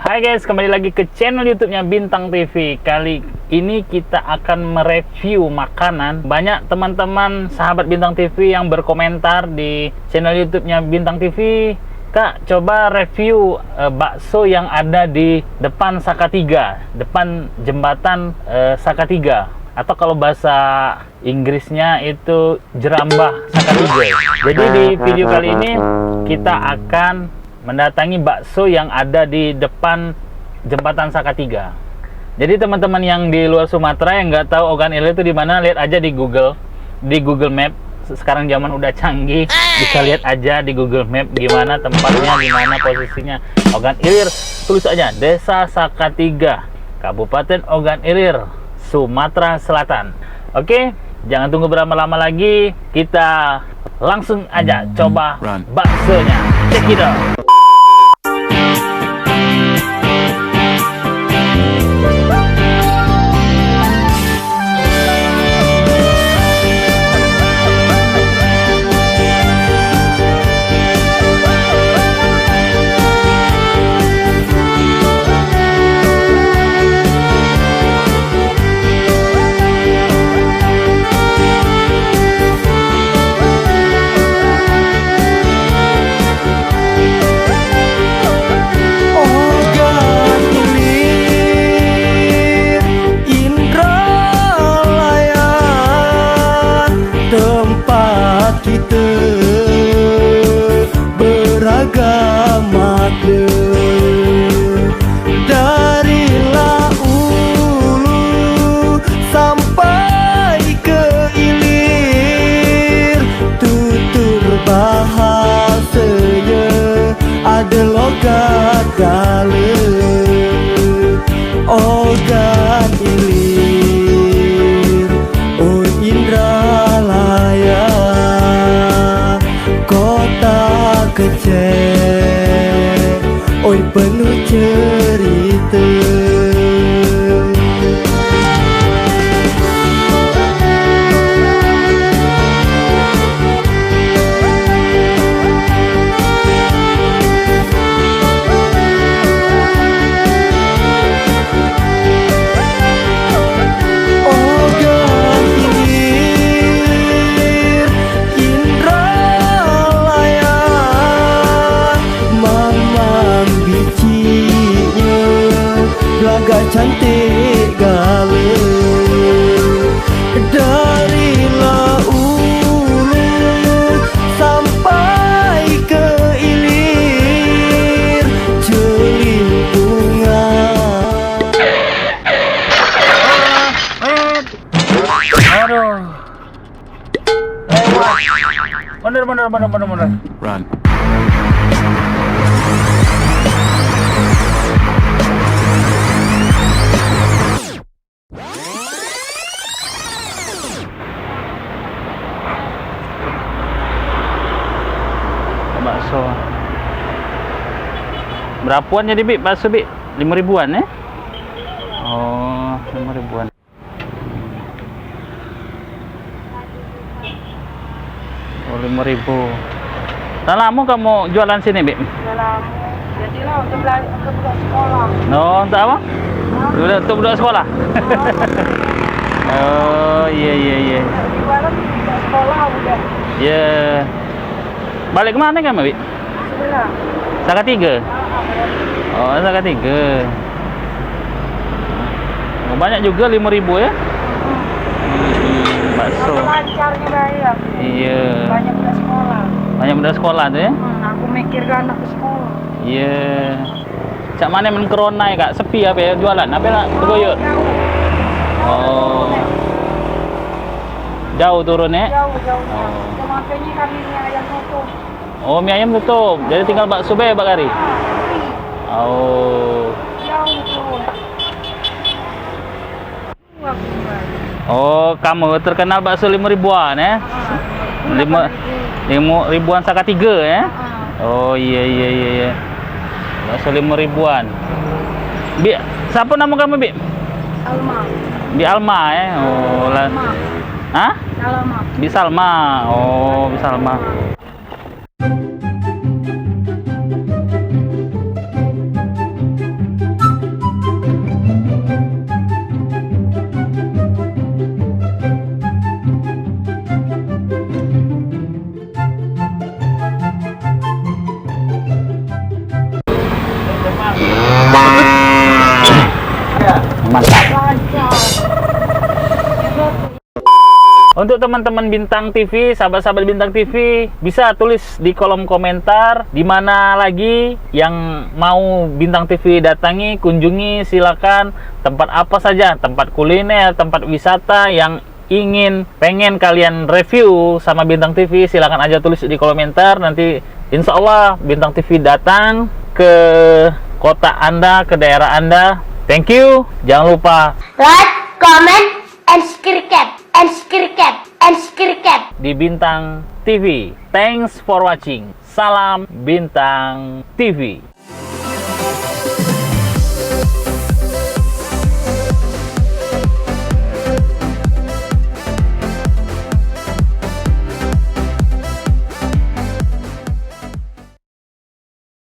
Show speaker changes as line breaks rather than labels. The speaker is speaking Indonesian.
Hai guys, kembali lagi ke channel YouTube-nya Bintang TV. Kali ini kita akan mereview makanan. Banyak teman-teman sahabat Bintang TV yang berkomentar di channel YouTube-nya Bintang TV, Kak, coba review bakso yang ada di depan Sakatiga, depan jembatan Sakatiga, atau kalau bahasa Inggrisnya itu Jerambah Sakatiga. Jadi di video kali ini kita akan mendatangi bakso yang ada di depan jembatan Sakatiga. Jadi teman-teman yang di luar Sumatera yang nggak tahu Ogan Ilir itu di mana, lihat aja di Google Map. Sekarang zaman udah canggih, bisa lihat aja di Google Map gimana tempatnya, gimana posisinya. Ogan Ilir, tulis aja Desa Sakatiga, Kabupaten Ogan Ilir, Sumatera Selatan. Oke, jangan tunggu berlama-lama lagi, kita langsung aja coba baksonya. Check it out.
Kita beragama dari Ulu sampai ke Ilir, tutur bahasanya ada logat gale. Ogan Ilir, oh Indralaya, kota kecil, oi penuh cerita. Agak cantik gale dari Ulu sampai ke Ilir, celimpungan.
Aduh. Bener.
Run.
Bakso berapaan jadi Bik? Bakso Bik 5.000-an ya? Oh, 5.000-an. Oh, 5.000. Tak lama kamu jualan sini Bik?
Udah lama. Jadilah untuk budak sekolah.
No, untuk apa? Untuk budak sekolah? Oh, iya.
Jualan budak sekolah udah.
Ya. Balik kemana kan, Bik?
Sebelah.
Sakatiga? Oh, Sakatiga. Oh, banyak juga 5.000 ya? Bakso.
Lancarnya bayar.
Iya.
Banyak budak sekolah.
Banyak budak sekolah tuh ya?
Aku mikirkan anak ke sekolah.
Iya. Cak mana men corona ya, Kak? Sepi apa ya jualan? Apa nak tergoyok? Oh. Jauh turun ya?
Jauh.
Oh.
Makanya kami mie ayam tutup.
Oh, mie ayam tutup. Jadi tinggal bakso be Pak Kari. Oh.
Jauh turun.
Oh, kamu terkenal bakso 5.000-an ya? 5.000-an Sakatiga ya? Oh, iya. Bakso 5.000-an. Bi, siapa nama kamu, Bi?
Alma.
Bi Alma ya? Oh, lah. Hah?
Salma.
Bi Salma. Oh, Bi Salma. Untuk teman-teman Bintang TV, sahabat-sahabat Bintang TV, bisa tulis di kolom komentar di mana lagi yang mau Bintang TV datangi, kunjungi, silakan. Tempat apa saja, tempat kuliner, tempat wisata yang pengen kalian review sama Bintang TV, silakan aja tulis di komentar. Nanti insya Allah Bintang TV datang ke kota Anda, ke daerah Anda. Thank you. Jangan lupa
Like, comment, and subscribe.
di Bintang TV. Thanks for watching. Salam Bintang TV.